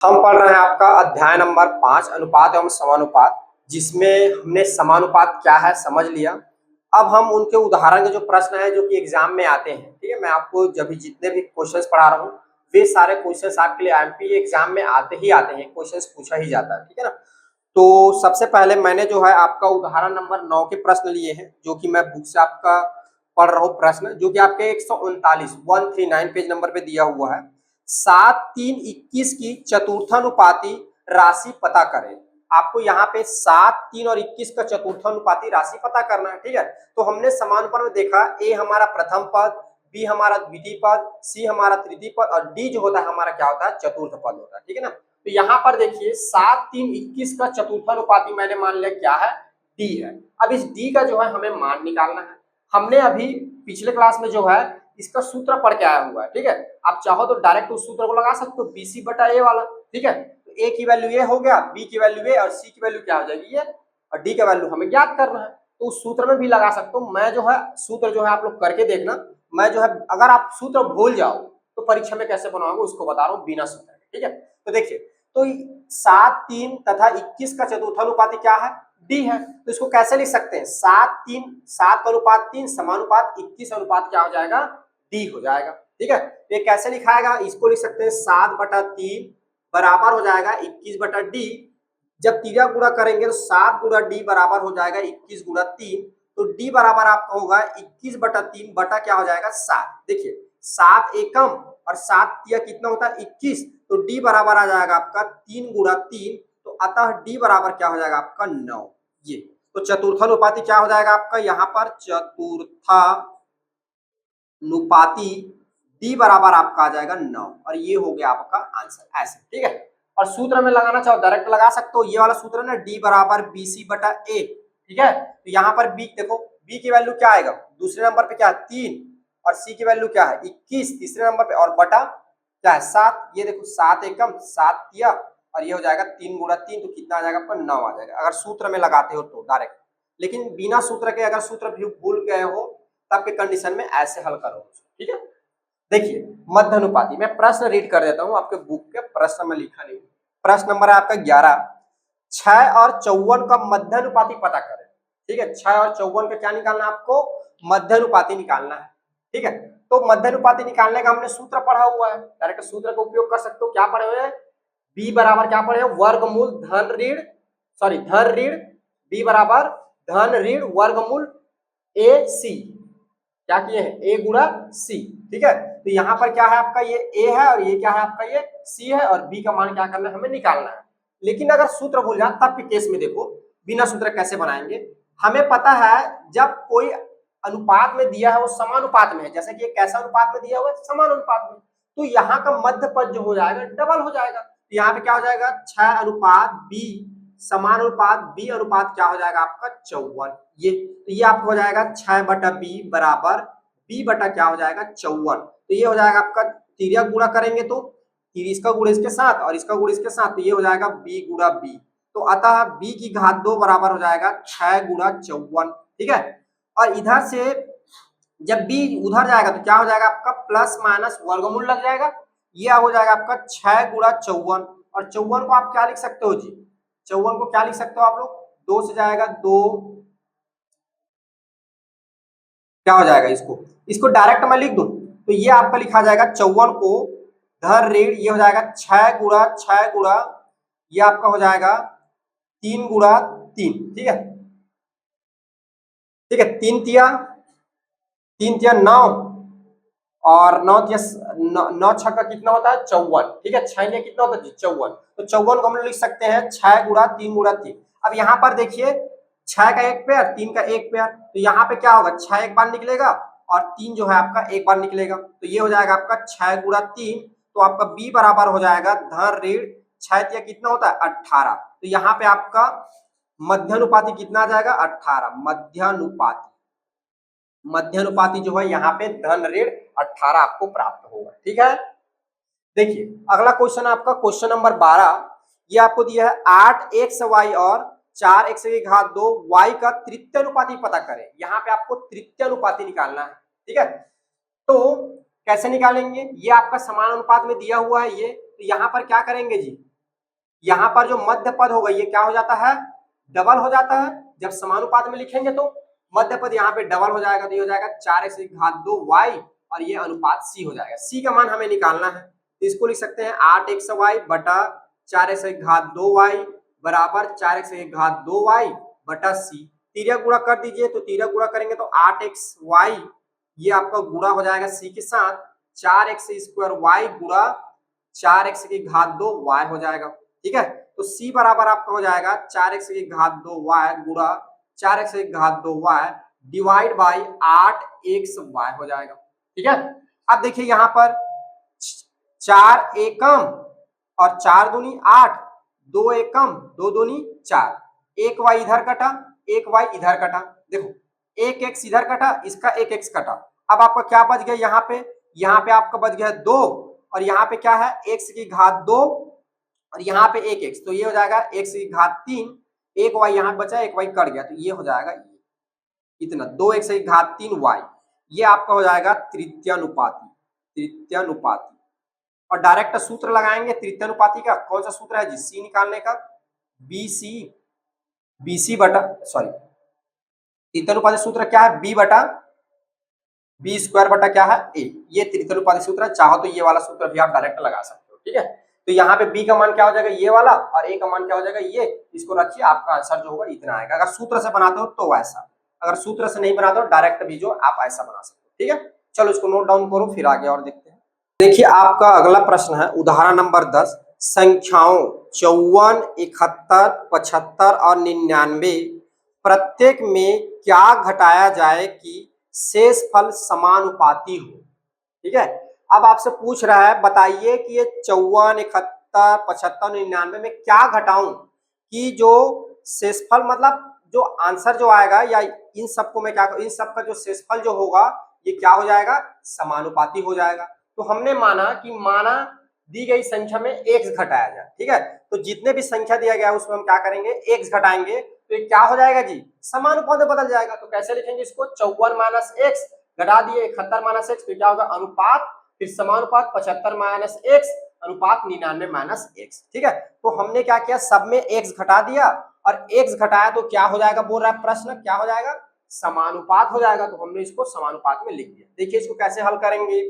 हम पढ़ रहे हैं आपका अध्याय नंबर 5 अनुपात एवं समानुपात, जिसमें हमने समानुपात क्या है समझ लिया। अब हम उनके उदाहरण के जो प्रश्न है जो कि एग्जाम में आते हैं, ठीक है। मैं आपको जब भी जितने भी क्वेश्चंस पढ़ा रहा हूँ वे सारे क्वेश्चंस आपके लिए एमपी एग्जाम में आते ही आते हैं, क्वेश्चंस पूछा ही जाता है, ठीक है ना। तो सबसे पहले मैंने जो है आपका उदाहरण नंबर 9 के प्रश्न लिए हैं, जो कि मैं बुक से आपका पढ़ रहा हूँ प्रश्न, जो कि आपके 139 पेज नंबर पे दिया हुआ है। 7, 3, 21 की चतुर्थानुपाती राशि पता करें। आपको यहाँ पे 7, 3 और 21 का चतुर्थानुपाती राशि पता करना है, ठीक है। तो हमने समानुपात में देखा ए हमारा प्रथम पद, बी हमारा द्वितीय पद, सी हमारा तृतीय पद और डी जो होता है हमारा क्या होता है, चतुर्थ पद होता है, ठीक है ना। तो यहाँ पर देखिए 7, 3, 21 का चतुर्थानुपाती मैंने मान लिया क्या है, डी है। अब इस डी का जो है हमें मान निकालना है। हमने अभी पिछले क्लास में जो है इसका सूत्र पढ़ के आया हुआ है, ठीक है। आप चाहो तो डायरेक्ट उस सूत्र को लगा सकते हो, बीसी बटा ए वाला, ठीक है। तो ए की वैल्यू ए हो गया, बी की वैल्यू ए और सी की वैल्यू क्या हो जाएगी ये, और डी का वैल्यू हमें ज्ञात करना है। तो उस सूत्र में भी लगा सकते हो। मैं जो है सूत्र जो है आप लोग करके देखना। मैं जो है अगर आप सूत्र भूल जाओ तो परीक्षा में कैसे बनाओगे उसको बता रहा हूँ बिना सूत्र के, ठीक है। तो देखिए, तो 7, 3 तथा 21 का चतुर्थानुपाती क्या है, डी है। तो इसको कैसे लिख सकते हैं, 7, 3, 7 का अनुपात 3 समानुपात 21 अनुपात क्या हो जाएगा, डी हो जाएगा, ठीक है। तो ये कैसे लिखाएगा, इसको लिख सकते हैं 7/3 बराबर हो जाएगा 21/डी। जब तीजा गुणा करेंगे तो 7 गुणा डी बराबर हो जाएगा 21 गुणा 3। तो डी बराबर आपका होगा 21/3 बटा क्या हो जाएगा 7। देखिए 7 एकम और 7 तिया कितना होता है 21, तो डी बराबर आ जाएगा आपका 3 गुणा 3। तो अतः डी बराबर क्या हो जाएगा आपका 9। ये तो चतुर्थानुपाती क्या हो जाएगा आपका यहाँ पर, चतुर्थानुपाती डी बराबर आपका आ जाएगा 9 और ये हो गया आपका आंसर, ऐसे, ठीक है। और सूत्र में लगाना चाहो डायरेक्ट लगा सकते हो, ये वाला सूत्र है ना, डी बराबर बीसी बटा ए, ठीक है। तो यहाँ पर बी देखो, बी की वैल्यू क्या आएगा, दूसरे नंबर पे क्या है 3 और सी की वैल्यू क्या है 21 तीसरे नंबर पे, और बटा क्या है 7। ये देखो 7 एकम 7 तिया और ये हो जाएगा 3 गुणा 3, तो कितना आ जाएगा आपका 9 आ जाएगा अगर सूत्र में लगाते हो तो डायरेक्ट। लेकिन बिना सूत्र के अगर सूत्र भी भूल गए हो तब के कंडीशन में ऐसे हल करो, ठीक है। देखिए मध्य अनुपाती, मैं प्रश्न रीड कर देता हूं, आपके बुक के प्रश्न में लिखा नहीं। प्रश्न नंबर है आपका 11, 6 और 54 का मध्य अनुपाती पता करें, ठीक है। 6 और 54 का क्या निकालना है आपको, मध्य अनुपाती निकालना है, ठीक है। तो मध्य अनुपाती निकालने का हमने सूत्र पढ़ा हुआ है, डायरेक्ट सूत्र का उपयोग कर सकते हो। क्या पढ़े हुए हैं, बी बराबर क्या पढ़े, वर्गमूल धन ऋण, सॉरी धन ऋण, बी बराबर धन ऋण वर्गमूल ए सी, क्या किए हैं ए गुणा सी, ठीक है। तो यहाँ पर क्या है आपका, ये ए है और ये क्या है आपका ये सी है, और बी का मान क्या करना है हमें निकालना है। लेकिन अगर सूत्र भूल जाए तब के केस में देखो बिना सूत्र कैसे बनाएंगे। हमें पता है जब कोई अनुपात में दिया है वो समानुपात में है, जैसे कि ये कैसा अनुपात में दिया हुआ है, समानुपात में, तो यहाँ का मध्य पद जो हो जाएगा डबल हो जाएगा। तो यहाँ पे क्या हो जाएगा 6 अनुपात बी समानुपात बी अनुपात क्या हो जाएगा आपका 54। ये तो ये आपको हो जाएगा 6/बी बराबर बी बटा क्या हो जाएगा 54। तो ये हो जाएगा आपका तिर्यक गुणा करेंगे तो इसका गुण इसके साथ और इसका गुण इसके साथ, तो ये हो जाएगा बी गुणा बी। तो अतः बी की घात 2 बराबर हो जाएगा 6 गुणा 54, ठीक है। और इधर से जब बी उधर जाएगा तो क्या हो जाएगा आपका प्लस माइनस वर्गमूल लग जाएगा, ये हो जाएगा आपका 6 गुणा 54। और 54 को आप क्या लिख सकते हो जी, 54 को क्या लिख सकते हो आप लोग, 2 से जाएगा 2, क्या हो जाएगा इसको, इसको डायरेक्ट मैं लिख दूं तो ये आपका लिखा जाएगा 54 को धर ऋण, ये हो जाएगा 6 गुणा ये आपका हो जाएगा 3 गुणा 3, ठीक है, ठीक है। 3 तिया 9 और 9 तिया 9 6 का कितना होता है 54, ठीक है। 6 में कितना होता है 54, तो 54 को हम लोग लिख सकते हैं 6 गुणा 3 गुणा 3। अब यहाँ पर देखिए 6 का एक पेयर 3 का एक पेयर, तो यहाँ पे क्या होगा 6 एक बार निकलेगा और 3 जो है आपका एक बार निकलेगा, तो ये हो जाएगा आपका 6 गुणा 3। तो आपका बी बराबर हो जाएगा धन ऋण 6 तिया कितना होता है 18। तो यहाँ पे आपका मध्यानुपाती कितना आ जाएगा 18, मध्यानुपाती जो है यहाँ पे धन ऋण 18 आपको प्राप्त होगा, ठीक है। देखिए अगला क्वेश्चन आपका क्वेश्चन नंबर 12, ये आपको दिया है 8x और 4x की घात 2 y का तृतीय अनुपाती पता करें। यहाँ पे आपको तृतीय अनुपाती निकालना है, ठीक है। तो कैसे निकालेंगे, ये आपका समान अनुपात में दिया हुआ है ये, तो यहाँ पर क्या करेंगे जी, यहाँ पर जो मध्य पद होगा ये क्या हो जाता है, डबल हो जाता है। जब समानुपात में लिखेंगे तो मध्य पद यहाँ पे डबल हो जाएगा, तो ये हो जाएगा 4x की घात 2 y और ये अनुपात c हो जाएगा। c का मान हमें निकालना है, तो इसको लिख सकते हैं 8xy बटा 4x की घात 2y बराबर 4x की घात 2y बटा c। तिर्यक गुणा कर दीजिए, तो तिर्यक गुणा करेंगे तो 8xy ये आपका गुणा हो जाएगा c के साथ 4x स्क्वायर y गुणा 4x की घात 2 y हो जाएगा। ठीक है, तो c बराबर आपका हो जाएगा 4x की घात 2 y गुणा 4x की घात 2 y डिवाइड बाई 8xy हो जाएगा। ठीक है, अब देखिए यहाँ पर 4 एकम और 4 दूनी 8, 2 एकम 2 दूनी 4, 1 y इधर कटा 1 y इधर कटा, देखो 1 x इधर कटा, इसका 1 x कटा। अब आपका क्या बच गया यहाँ पे, यहाँ पे आपका बच गया 2 और यहाँ पे क्या है x की घात 2 और यहाँ पे 1 x, तो ये हो जाएगा x की घात 3, 1 y यहाँ बचा 1 y कट गया, तो ये हो जाएगा इतना 2x की घात 3 y। ये आपका हो जाएगा तृतीयानुपाती, तृतीयानुपाती। और डायरेक्ट सूत्र लगाएंगे तृतीयानुपाती का, कौन सा सूत्र है जी, c निकालने का, बीसी बटा सॉरी तृतीयानुपाती सूत्र क्या है, b बटा बी स्क्वायर बटा क्या है a, ये तृतीयानुपाती सूत्र है। चाहो तो ये वाला सूत्र भी आप डायरेक्ट लगा सकते हो। ठीक है, तो यहाँ पे b का मान क्या हो जाएगा ये वाला और a का मान क्या हो जाएगा ये, इसको रखिए, आपका आंसर जो होगा इतना आएगा। अगर सूत्र से बनाते हो तो वैसा, अगर सूत्र से नहीं बनाते हो डायरेक्ट भी जो आप ऐसा बना सकते हो। ठीक है, चलो इसको नोट डाउन करो फिर आगे और देखते हैं। देखिए आपका अगला प्रश्न है उदाहरण नंबर 10, संख्याओं 54, 71, 75 और 99 प्रत्येक में क्या घटाया जाए कि शेष फल समानुपाती हो। ठीक है, अब आपसे पूछ रहा है बताइए कि ये 54, 71, 75, 99 में क्या घटाऊं कि जो शेषफल मतलब जो आंसर जो आएगा या इन सबको मैं क्या, इन सब का जो शेषफल जो होगा ये क्या हो जाएगा, समानुपाती हो जाएगा। तो हमने माना कि माना दी गई संख्या में x घटाया जाए। ठीक है, तो जितने भी संख्या दिया गया उसमें हम क्या करेंगे x घटाएंगे, तो ये क्या हो जाएगा जी, समानुपात में बदल जाएगा। तो कैसे लिखेंगे इसको, 54 माइनस एक्स घटा दिए 71 माइनस एक्स, तो क्या होगा अनुपात, फिर समानुपात 75 माइनस एक्स अनुपात 99 माइनस एक्स। ठीक है, तो हमने क्या किया, सब में x घटा दिया और x घटाया तो क्या हो जाएगा, बोल रहा है प्रश्न क्या हो जाएगा, समानुपात हो जाएगा। तो हमने इसको समानुपात में लिख दिया। देखिए इसको कैसे हल करेंगे,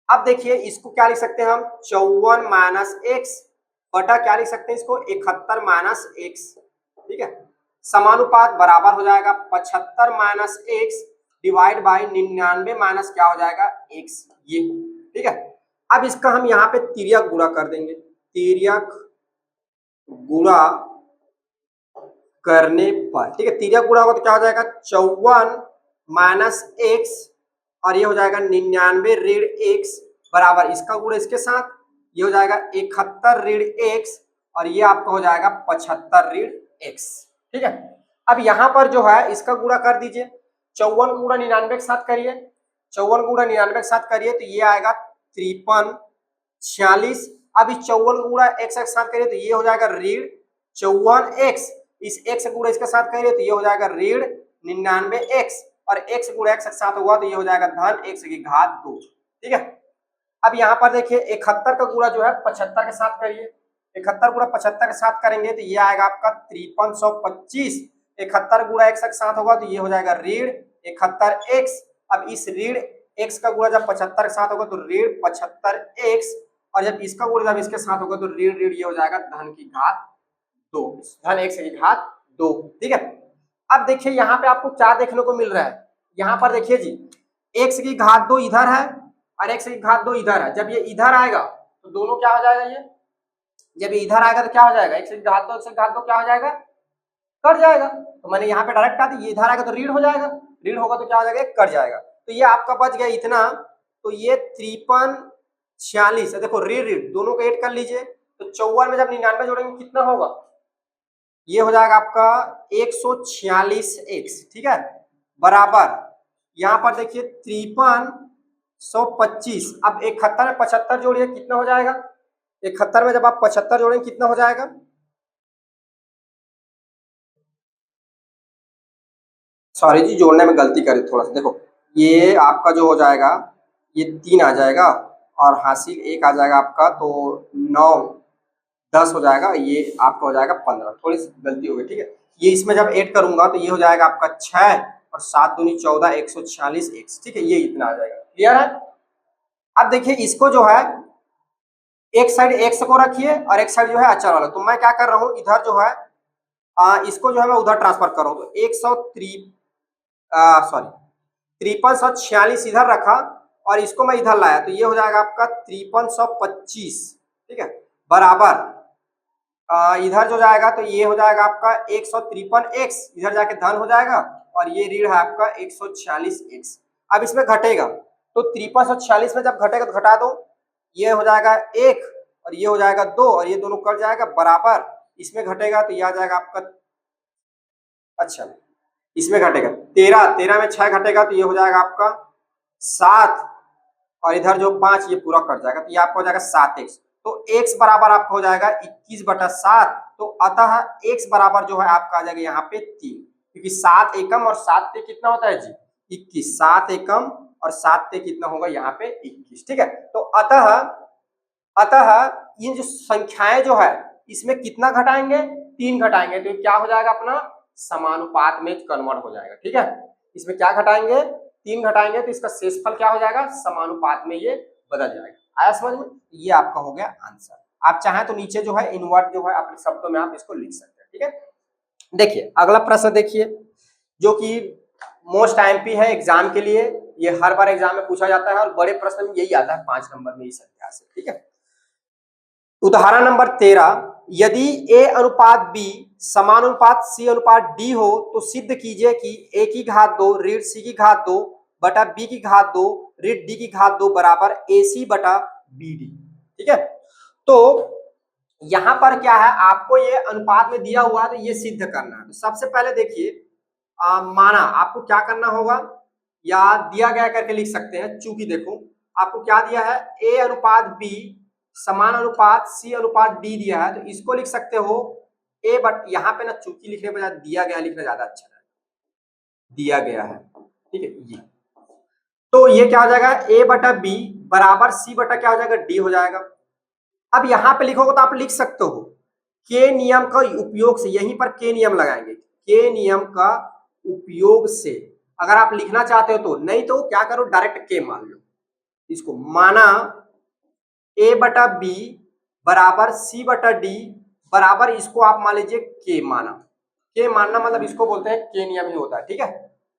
अब देखिए इसको क्या लिख सकते हैं हम, 54 माइनस एक्स बटा क्या लिख सकते हैं इसको, 71 माइनस एक्स। ठीक है, समानुपात बराबर हो जाएगा 75 minus x divide by 99 minus क्या हो जाएगा एक्स, ये। ठीक है, अब इसका हम यहाँ पे तिर्यक गुणा कर देंगे, तिर्यक गुणा करने पर, ठीक है, तिर्यक गुणा होगा तो क्या हो जाएगा 54 माइनस एक्स और ये हो जाएगा 99 ऋण एक्स बराबर इसका गुणा इसके साथ, ये हो जाएगा 71 ऋण एक्स और ये आपका हो जाएगा 75 ऋण एक्स। ठीक है, अब यहाँ पर जो है इसका गुणा कर दीजिए, 54 गुणा 99 के साथ करिए, 54 गुणा 99 के साथ करिए तो ये आएगा 53 46। अब इस 54 गुणा एक्स के साथ करिए तो ये हो जाएगा ऋण 54 एक्स, इस एक्स गुणा इसके साथ करिए तो ये हो जाएगा ऋण 99 एक्स और एक्स गुणा एक्स के साथ होगा तो ये हो जाएगा धन एक्स की घात 2। ठीक है, अब यहाँ पर देखिए 71 का गुणा जो है 75 के साथ करिए, 71 गुणा 75 के साथ करेंगे तो ये आएगा आपका 5325, 71 गुणा एक्स के साथ होगा तो ये हो जाएगा ऋण 71 एक्स। अब इस ऋण एक्स का गुणा जब 75 के साथ होगा तो ऋण 75 एक्स और जब इसका गुणा जब इसके साथ होगा तो ऋण ऋण ये हो जाएगा धन की घात 2, धन एक्स की घात 2। ठीक है, अब देखिए यहाँ पे आपको क्या देखने को मिल रहा है, यहाँ पर देखिए जी एक्स की घात 2 इधर है और एक्स की घात 2 इधर है। जब ये इधर आएगा तो दोनों क्या हो जाएगा, ये जब ये इधर आएगा तो क्या हो जाएगा, एक्स की घात 2 एक्स की घात 2 क्या हो जाएगा, कट जाएगा। तो मैंने यहाँ पे डायरेक्ट आ दी, ये इधर आएगा तो ऋण हो जाएगा, ऋण होगा तो क्या हो जाएगा, कट जाएगा। तो ये आपका बच गया इतना, तो ये 53 46, देखो ऋण ऋण दोनों को ऐड कर लीजिए तो 54 में जब 99 जोड़ेंगे कितना होगा, ये हो जाएगा आपका 146 एक्स। ठीक है, बराबर यहाँ पर देखिए 5325। अब 71 में 75 जोड़िए कितना हो जाएगा, 71 में जब आप 75 जोड़ेंगे कितना हो जाएगा, सॉरी जी जोड़ने में गलती करी थोड़ा सा, देखो ये आपका जो हो जाएगा ये 3 आ जाएगा और हासिल 1 आ जाएगा आपका, तो 9 10 हो जाएगा, ये आपका हो जाएगा 15, थोड़ी सी गलती हो गई, ठीक है। ये इसमें जब ऐड करूंगा तो ये हो जाएगा आपका 6 और 7 दूनी 14, 146 x, ठीक है, ये इतना आ जाएगा। क्लियर है। अब देखिए इसको जो है एक साइड x को रखिए और एक साइड जो है अचर वाला, तो मैं क्या कर रहा हूँ इधर जो है इसको जो है मैं उधर ट्रांसफर कर रहा हूँ, तो 5346 इधर रखा और इसको मैं इधर लाया, तो ये हो जाएगा आपका 5325, ठीक है, बराबर इधर जो जाएगा तो ये हो जाएगा आपका 153x, इधर जाके धन हो जाएगा और ये ऋण है आपका 146x। अब इसमें घटेगा तो 5346 में जब घटेगा तो घटा दो, ये हो जाएगा 1 और ये हो जाएगा 2 और ये दोनों कट जाएगा बराबर, इसमें घटेगा तो ये आ जाएगा आपका, अच्छा इसमें घटेगा 13 में 6 घटेगा तो ये हो जाएगा आपका 7 और इधर जो 5 ये पूरा कट जाएगा, तो ये आपका हो जाएगा 7x, तो x बराबर आपका हो जाएगा 21/7, तो अतः x बराबर जो है आपका आ जाएगा यहाँ पे 3, क्योंकि 7 एकम और 7 ते कितना होता है जी 21, 7 एकम और 7 ते कितना होगा यहाँ पे 21, ठीक है। तो अतः ये जो संख्याएं जो है इसमें कितना घटाएंगे 3 घटाएंगे, तो क्या हो जाएगा अपना समानुपात में कन्वर्ट हो जाएगा, ठीक है। इसमें क्या घटाएंगे 3 घटाएंगे तो इसका शेषफल क्या हो जाएगा समानुपात में ये बदल जाएगा। आया समझ में, ये आपका हो गया आंसर। आप चाहें तो नीचे जो है इन्वर्ट जो है अपने शब्दों में आप इसको लिख सकते हैं, ठीक है। देखिए अगला प्रश्न देखिए जो कि मोस्ट एमपी है एग्जाम के लिए, ये हर बार एग्जाम में पूछा जाता है और बड़े प्रश्न में यही आता है 5 नंबर में इस संख्या से, ठीक है। उदाहरण नंबर 13, यदि a अनुपात b समानुपात c अनुपात d हो तो सिद्ध कीजिए कि a की घात 2 ऋण c की घात 2 बटा b की घात 2 ऋण d की घात 2 बराबर ac बटा bd, ठीक है। तो यहां पर क्या है आपको ये अनुपात में दिया हुआ है तो ये सिद्ध करना है। तो सबसे पहले देखिए माना आपको क्या करना होगा, या दिया गया करके लिख सकते हैं, चूंकि देखो आपको क्या दिया है a अनुपात b समान अनुपात c अनुपात d दिया है, तो इसको लिख सकते हो a बट यहाँ पे ना चूंकि लिखने बजाय दिया गया लिखना ज्यादा अच्छा है, दिया गया है, ठीक है। ये तो ये क्या हो जाएगा a बटा b बराबर c बटा क्या हो जाएगा d हो जाएगा। अब यहाँ पे लिखोगे तो आप लिख सकते हो के नियम का उपयोग से, यहीं पर के नियम लगाएंगे, के नियम का उपयोग से अगर आप लिखना चाहते हो तो, नहीं तो क्या करो डायरेक्ट के मान लो, इसको माना a बटा बी बराबर c बटा डी बराबर, इसको आप मान लीजिए के माना, के मानना मतलब इसको बोलते हैं के नियम ही होता है, ठीक है।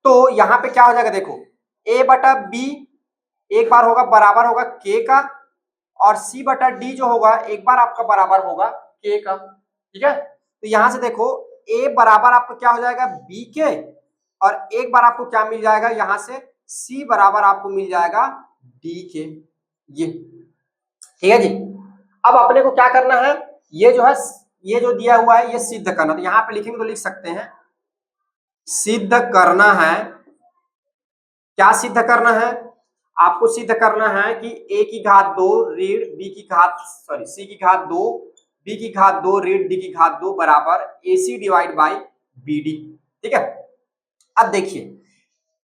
तो यहाँ पे क्या हो जाएगा देखो a बटा बी एक बार होगा बराबर होगा के का और c बटा डी जो होगा एक बार आपका बराबर होगा के का, ठीक है। तो यहां से देखो a बराबर आपका क्या हो जाएगा b के और एक बार आपको क्या मिल जाएगा यहां से c बराबर आपको मिल जाएगा d के, ये ठीक है जी। अब अपने को क्या करना है, ये जो है ये जो दिया हुआ है ये सिद्ध करना, तो यहां पे लिखेंगे तो लिख सकते हैं सिद्ध करना है। क्या सिद्ध करना है, आपको सिद्ध करना है कि a की घात 2 ऋण b की घात c की घात 2 b की घात 2 ऋण d की घात 2 बराबर ac डिवाइड बाई bd, ठीक है। अब देखिए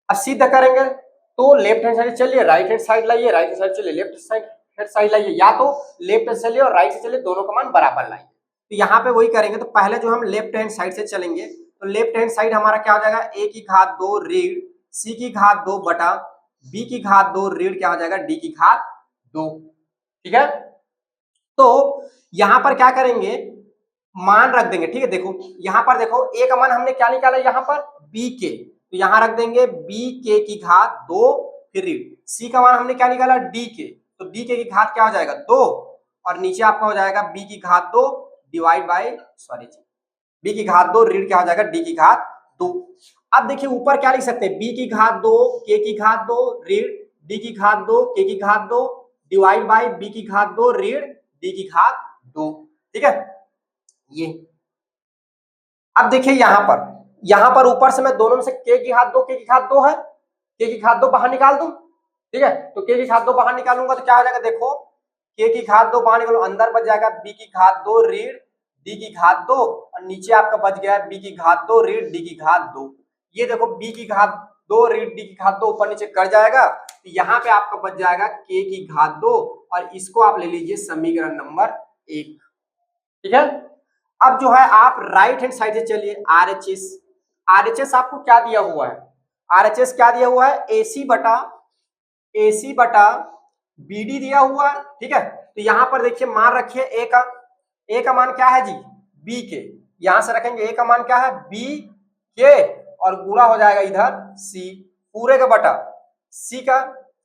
अब सिद्ध करेंगे तो लेफ्ट हैंड साइड चलिए राइट हैंड साइड लाइए, राइट हैंड साइड चलिए लेफ्ट साइड लाइए, या तो लेफ्ट से चलिए और राइट से चलिए, दोनों का मान बराबर लाइए। तो यहाँ पे वही करेंगे, तो पहले जो हम लेफ्ट हैंड साइड से चलेंगे तो लेफ्ट हैंड साइड हमारा क्या हो जाएगा a की घात 2 ऋण c की घात 2 बटा b की घात 2 ऋण क्या हो जाएगा d की घात 2, ठीक है। तो यहां पर क्या करेंगे मान रख देंगे, ठीक है। देखो यहां पर देखो a का मान हमने क्या निकाला यहाँ पर b के, तो यहां रख देंगे b के की घात 2 फिर ऋण, c का मान हमने क्या निकाला d के, तो d के की घात क्या हो जाएगा 2 और नीचे आपका हो जाएगा b की घात 2 डिवाइड बाय b की घात 2 ऋण क्या हो जाएगा d की घात 2। अब देखिए ऊपर क्या लिख सकते हैं b की घात 2 k की घात 2 ऋण d की घात 2 k की घात 2 डिवाइड बाय b की घात 2 ऋण d की घात 2, ठीक है। ये अब देखिए यहां पर ऊपर से मैं दोनों में से k की घात 2 k की घात 2 है, k की घात 2 बाहर निकाल दूं, ठीक है। तो k की घात 2 बाहर निकालूंगा तो क्या हो जाएगा देखो k की घात 2 बाहर निकालो अंदर बच जाएगा b की घात 2 ऋण d की घात 2 और नीचे आपका बच गया b की घात 2 ऋण d की घात 2। ये देखो b की घात 2 ऋण d की घात 2 ऊपर नीचे कर जाएगा, तो यहाँ पे आपका बच जाएगा k की घात 2 और इसको आप ले लीजिए समीकरण नंबर 1, ठीक है। अब जो है आप राइट हैंड साइड से चलिए, आरएचएस। आरएचएस आपको क्या दिया हुआ है, आरएचएस क्या दिया हुआ है, एसी बटा बीडी दिया हुआ है। ठीक है, तो यहां पर देखिए मान रखिए ए का मान क्या है जी, बी के, यहां से रखेंगे ए का मान क्या है, बी के, और गुणा हो जाएगा इधर सी पूरे का बटा सी का।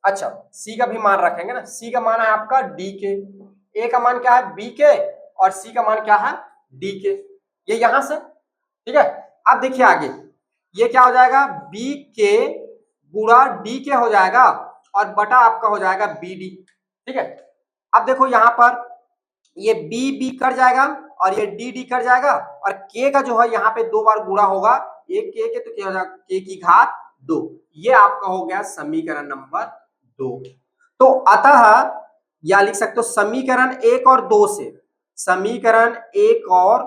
अच्छा, सी का भी मान रखेंगे ना, सी का मान है आपका डी के, ए का मान क्या है बी के, और सी का मान क्या है डी के, ये यहां से। ठीक है, अब देखिए आगे ये क्या हो जाएगा, बी के गुणा डी के हो जाएगा, और बटा आपका हो जाएगा बी डी। ठीक है, अब देखो यहां पर ये बी बी कट जाएगा और ये डी डी कट जाएगा, और के का जो है यहाँ पे 2 बार गुणा होगा, एक के तो क्या हो जाएगा, के की घात 2। ये आपका हो गया समीकरण नंबर 2। तो अतः या लिख सकते हो समीकरण 1 और 2 से, समीकरण 1 और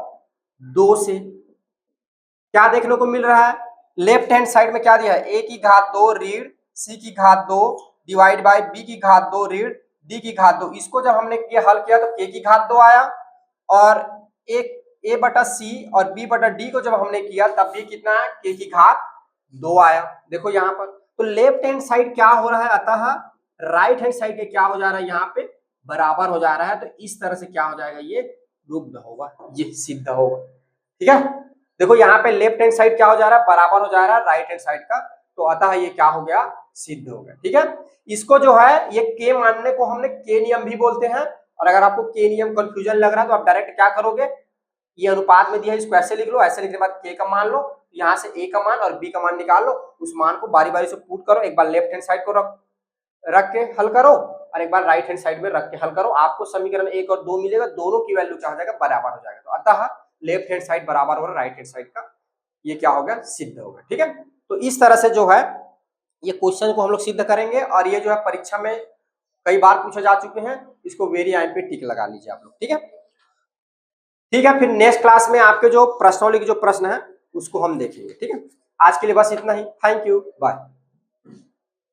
2 से क्या देखने को मिल रहा है, लेफ्ट हैंड साइड में क्या दिया है, ए की घात 2 ऋण सी की घात 2 डिवाइड बाय बी की घात 2 ऋण डी की घात 2। इसको जब हमने हल किया तो के की घात 2 आया, और एक ए बटा सी और बी बटा डी को जब हमने किया तब भी कितना है, के की घात 2 आया। देखो यहाँ पर तो लेफ्ट हैंड साइड क्या हो रहा है, अतः राइट हैंड साइड के क्या हो जा रहा है, यहाँ पे बराबर हो जा रहा है। तो इस तरह से क्या हो जाएगा, ये रुग्ध होगा, ये सिद्ध होगा। ठीक है, देखो यहाँ पे लेफ्ट हैंड साइड क्या हो जा रहा है, बराबर हो जा रहा है राइट हैंड साइड का, तो अतः ये क्या हो गया, सिद्ध हो गया। ठीक है, इसको जो है ये के मानने को हमने के नियम भी बोलते हैं, और अगर आपको के नियम कंफ्यूजन लग रहा है तो आप डायरेक्ट क्या करोगे, ये अनुपात में दिया है इसको ऐसे लिख लो, ऐसे लिखने के बाद के का मान लो, यहाँ से ए का मान और बी का मान निकाल लो, उस मान को बारी बारी से पुट करो, एक बार लेफ्ट हैंड साइड को रख के हल करो, और एक बार राइट हैंड साइड में रख के हल करो, आपको समीकरण 1 और 2 मिलेगा, दोनों की वैल्यू क्या हो जाएगा, बराबर हो जाएगा। तो अतः लेफ्ट हैंड साइड बराबर हो रहा है राइट हैंड साइड का, ये क्या हो गया, सिद्ध हो गया। ठीक है, तो इस तरह से जो है ये क्वेश्चन को हम लोग सिद्ध करेंगे, और ये जो है परीक्षा में कई बार पूछे जा चुके हैं, इसको वेरी आई पे टिक लगा लीजिए आप लोग। ठीक है, ठीक है, फिर नेक्स्ट क्लास में आपके जो प्रश्नों के जो प्रश्न है उसको हम देखेंगे। ठीक है, आज के लिए बस इतना ही, थैंक यू, बाय।